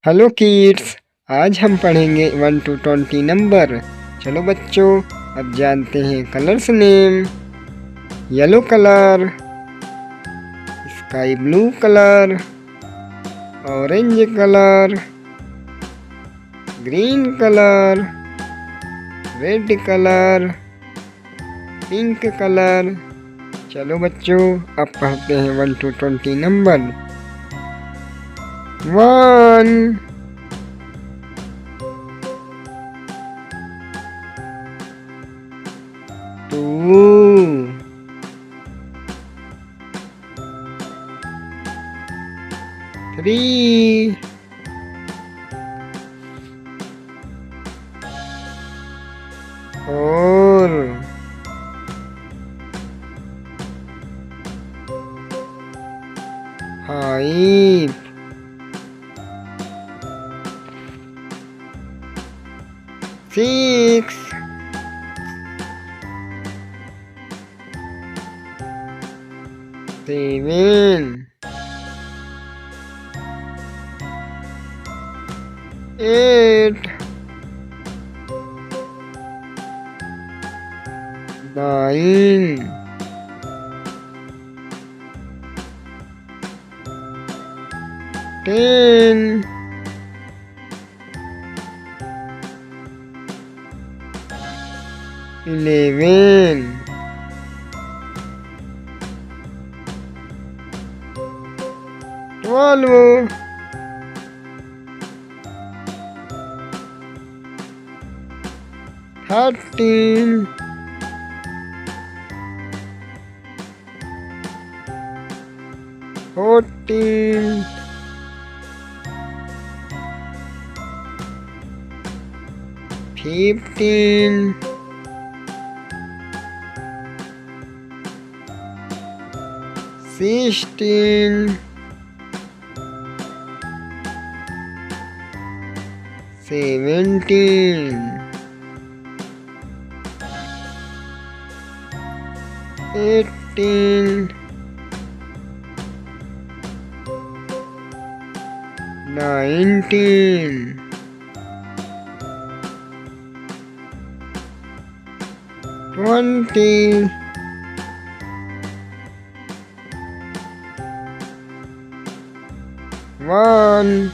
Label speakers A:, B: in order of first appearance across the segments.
A: Hello kids, आज हम पढ़ेंगे 1 to 20 नंबर। चलो बच्चों, अब जानते हैं colours name. Yellow colour, sky blue colour, orange colour, green colour, red colour, pink colour. चलो बच्चों, अब पढ़ते हैं 1 to 20 नंबर। 1 2 3 4 5 6 7 8 9 10 11 12 13 14 15 16 17 18 19 20 1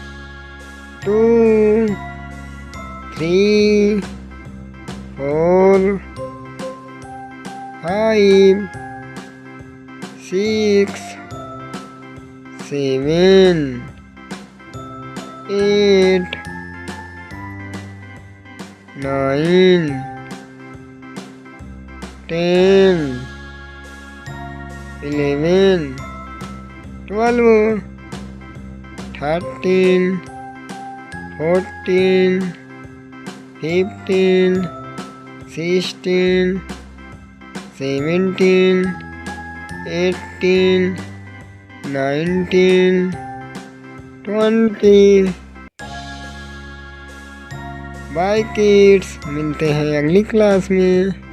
A: 2 3 4 5 6 7 8 9 10 11 12 13 14 15 16 17 18 19 20। बाय किड्स, मिलते हैं अगली क्लास में।